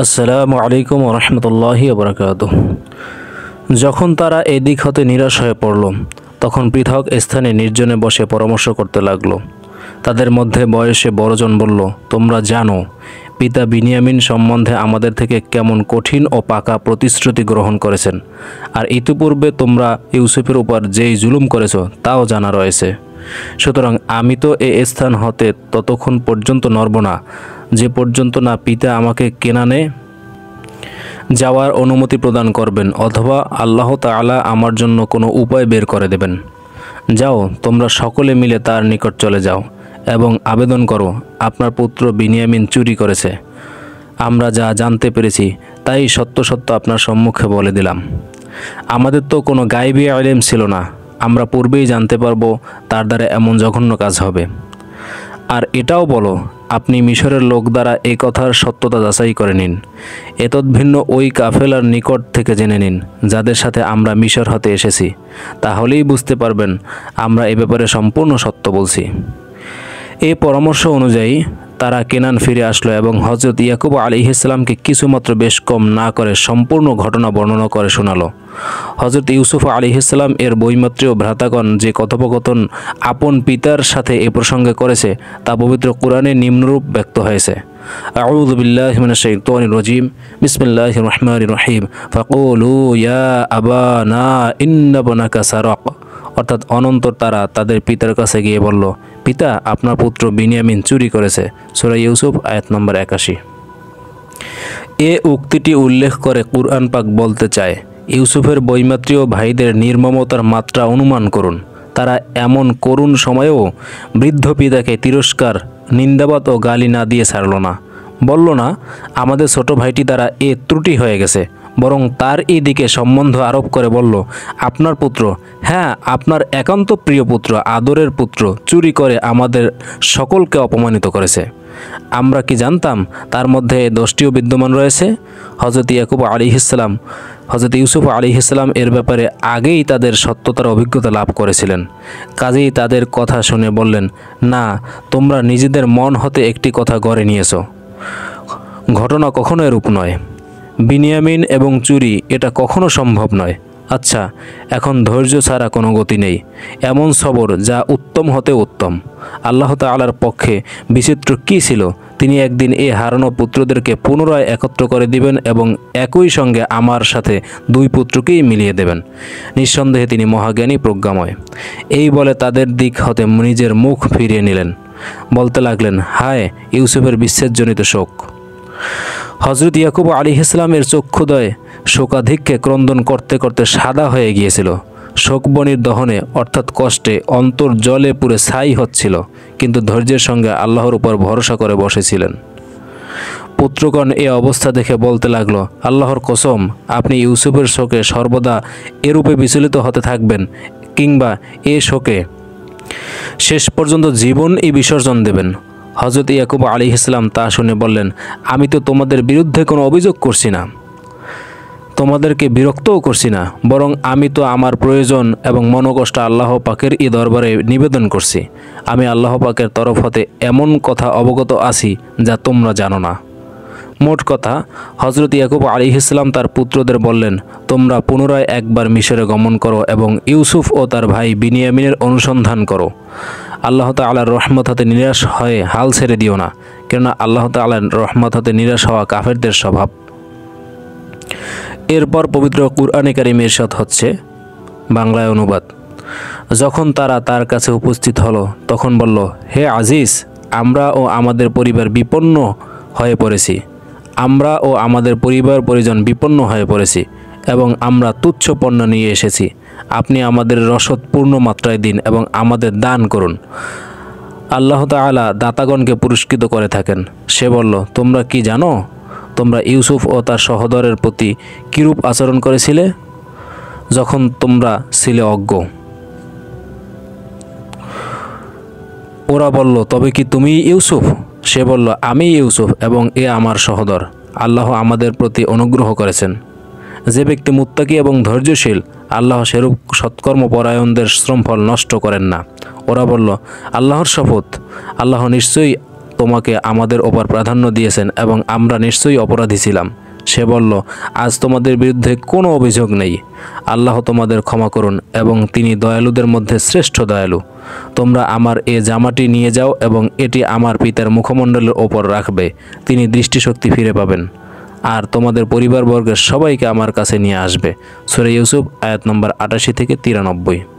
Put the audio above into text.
আসসালামু আলাইকুম ওয়া রাহমাতুল্লাহি ওয়া বারাকাতুহু। যখন তারা এদিক হতে নিরাশ হয়ে পড়ল, তখন পৃথক স্থানে নির্জনে বসে পরামর্শ করতে লাগলো। তাদের মধ্যে বয়সে বড়জন বলল, তোমরা জানো পিতা বিনিয়ামিন সম্বন্ধে আমাদের থেকে কেমন কঠিন ও পাকা প্রতিশ্রুতি গ্রহণ করেছেন, আর ইতিপূর্বে তোমরা ইউসুফের উপর যেই জুলুম করেছ তাও জানা রয়েছে। সুতরাং আমি তো এ স্থান হতে ততক্ষণ পর্যন্ত নড়ব না, যে পর্যন্ত না পিতা আমাকে কেনানে যাওয়ার অনুমতি প্রদান করবেন, অথবা আল্লাহ তাআলা আমার জন্য কোনো উপায় বের করে দেবেন। যাও, তোমরা সকলে মিলে তার নিকট চলে যাও এবং আবেদন করো, আপনার পুত্র বিনিয়ামিন চুরি করেছে। আমরা যা জানতে পেরেছি তাই সত্য সত্য আপনার সম্মুখে বলে দিলাম। আমাদের তো কোনো গায়বী ইলম ছিল না, আমরা পূর্বেই জানতে পারবো তার দ্বারা এমন জঘন্য কাজ হবে। আর এটাও বলো, আপনি মিশরের লোক দ্বারা এই কথার সত্যতা যাচাই করে নিন। এতদ্ভিন্ন ওই কাফেলার নিকট থেকে জেনে নিন যাদের সাথে আমরা মিশর হতে এসেছি, তাহলেই বুঝতে পারবেন আমরা এ ব্যাপারে সম্পূর্ণ সত্য বলছি। এই পরামর্শ অনুযায়ী তারা কেনান ফিরে আসলো এবং হজরত ইয়াকুব আলাইহিসসালামকে কিছুমাত্র বেশ কম না করে সম্পূর্ণ ঘটনা বর্ণনা করে শোনালো। হজরত ইউসুফ আলাইহিসসালাম এর বৈমাত্রীয় ভ্রাতাগণ যে কথোপকথন আপন পিতার সাথে এ প্রসঙ্গে করেছে তা পবিত্র কোরআনে নিম্নরূপ ব্যক্ত হয়েছে। আউযু বিল্লাহি মিনাশ শাইতানির রাজিম, বিসমিল্লাহির রহমানির রহিম। ফাকুলু ইয়া আবানা ইন্না ইবনাকা সারাক। অর্থাৎ অনন্তর তারা তাদের পিতার কাছে গিয়ে বলল, পিতা, আপনার পুত্র বিনিয়ামিন চুরি করেছে। সূরা ইউসুফ আয়াত নম্বর 81। এ উক্তিটি উল্লেখ করে কুরআন পাক বলতে চায়, ইউসুফের বৈমাত্রীয় ভাইদের নির্মমতার মাত্রা অনুমান করুন। তারা এমন করুণ সময়েও বৃদ্ধ পিতাকে তিরস্কার, নিন্দাবাদ ও গালি না দিয়ে ছাড়ল না। বলল না, আমাদের ছোট ভাইটি দ্বারা এ ত্রুটি হয়ে গেছে, বরং তার এই দিকে সম্বন্ধ আরোপ করে বলল, আপনার পুত্র, হ্যাঁ আপনার একান্ত প্রিয় পুত্র, আদরের পুত্র চুরি করে আমাদের সকলকে অপমানিত করেছে। আমরা কি জানতাম তার মধ্যে দোষটিও বিদ্যমান রয়েছে? হজরত ইয়াকুব আলাইহিসসালাম হজরত ইউসুফ আলাইহিসসালাম এর ব্যাপারে আগেই তাদের সত্যতার অভিজ্ঞতা লাভ করেছিলেন। কাজেই তাদের কথা শুনে বললেন, না, তোমরা নিজেদের মন হতে একটি কথা গড়ে নিয়েছো। ঘটনা কখনো এরূপ নয়। বিনিয়ামিন এবং চুরি এটা কখনো সম্ভব নয়। আচ্ছা, এখন ধৈর্য ছাড়া কোনো গতি নেই। এমন সবর যা উত্তম হতে উত্তম। আল্লাহ তাআলার পক্ষে বিচিত্র কী ছিল, তিনি একদিন এই হারানো পুত্রদেরকে পুনরায় একত্র করে দিবেন এবং একই সঙ্গে আমার সাথে দুই পুত্রকেই মিলিয়ে দেবেন। নিঃসন্দেহে তিনি মহাজ্ঞানী, প্রজ্ঞাময়। এই বলে তাদের দিক হতে নিজের মুখ ফিরিয়ে নিলেন। বলতে লাগলেন, হায় ইউসুফের বিচ্ছেদজনিত শোক। হজরত ইয়াকুব আলাইহিসসালামের চক্ষুদয় শোকাধিক্যে ক্রন্দন করতে করতে সাদা হয়ে গিয়েছিল। শোকবনির দহনে অর্থাৎ কষ্টে অন্তর জলে পুড়ে ছাই হচ্ছিল, কিন্তু ধৈর্যের সঙ্গে আল্লাহর উপর ভরসা করে বসেছিলেন। পুত্রগণ এ অবস্থা দেখে বলতে লাগলো, আল্লাহর কসম, আপনি ইউসুফের শোকে সর্বদা এরূপে বিচলিত হতে থাকবেন, কিংবা এ শোকে শেষ পর্যন্ত জীবনই বিসর্জন দেবেন। হজরত ইয়াকুব আলাইহিসসালাম তা শুনে বললেন, আমি তো তোমাদের বিরুদ্ধে কোনো অভিযোগ করছি না, তোমাদেরকে বিরক্তও করছি না, বরং আমি তো আমার প্রয়োজন এবং মনোকষ্ট আল্লাহ পাকের এই দরবারে নিবেদন করছি। আমি আল্লাহ পাকের তরফ হতে এমন কথা অবগত আছি যা তোমরা জানো না। মোট কথা, হজরত ইয়াকুব আলাইহিসসালাম তার পুত্রদের বললেন, তোমরা পুনরায় একবার মিশরে গমন করো এবং ইউসুফ ও তার ভাই বিনিয়ামিনের অনুসন্ধান করো। আল্লাহ তাআলার রহমত হতে নিরাশ হয়ে হাল ছেড়ে দিও না, কেননা আল্লাহ তাআলার রহমত হতে নিরাশ হওয়া কাফেরদের স্বভাব। এরপর পবিত্র কুরআনে কারীম ইরশাদ হচ্ছে, বাংলায় অনুবাদ। যখন তারা তার কাছে উপস্থিত হলো, তখন বলল, হে আজিজ, আমরা ও আমাদের পরিবার বিপন্ন হয়ে পড়েছি। আমরা ও আমাদের পরিবার পরিজন বিপন্ন হয়ে পড়েছি এবং আমরা তুচ্ছ পণ্য নিয়ে এসেছি। আপনি আমাদের রসদ পূর্ণ মাত্রায় দিন এবং আমাদের দান করুন। আল্লাহ তাআলা দাতাগণকে পুরস্কৃত করে থাকেন। সে বলল, তোমরা কি জানো তোমরা ইউসুফ ও তার সহোদরের প্রতি কিরূপ আচরণ করেছিলে যখন তোমরা ছিলে অজ্ঞ? ওরা বলল, তবে কি তুমি ইউসুফ? সে বলল, আমি ইউসুফ এবং এ আমার সহোদর। আল্লাহ আমাদের প্রতি অনুগ্রহ করেছেন। যে ব্যক্তি মুত্তাকি এবং ধৈর্যশীল, আল্লাহ সেরূপ সৎকর্মপরায়ণদের শ্রমফল নষ্ট করেন না। ওরা বলল, আল্লাহর শপথ, আল্লাহ নিশ্চয়ই তোমাকে আমাদের ওপর প্রাধান্য দিয়েছেন এবং আমরা নিশ্চয়ই অপরাধী ছিলাম। সে বলল, আজ তোমাদের বিরুদ্ধে কোনো অভিযোগ নেই। আল্লাহ তোমাদের ক্ষমা করুন এবং তিনি দয়ালুদের মধ্যে শ্রেষ্ঠ দয়ালু। তোমরা আমার এ জামাটি নিয়ে যাও এবং এটি আমার পিতার মুখমণ্ডলের ওপর রাখবে, তিনি দৃষ্টিশক্তি ফিরে পাবেন। আর তোমাদের পরিবারবর্গের সবাইকে আমার কাছে নিয়ে আসবে। সূরা ইউসুফ আয়াত নম্বর ৮৮ থেকে ৯৩।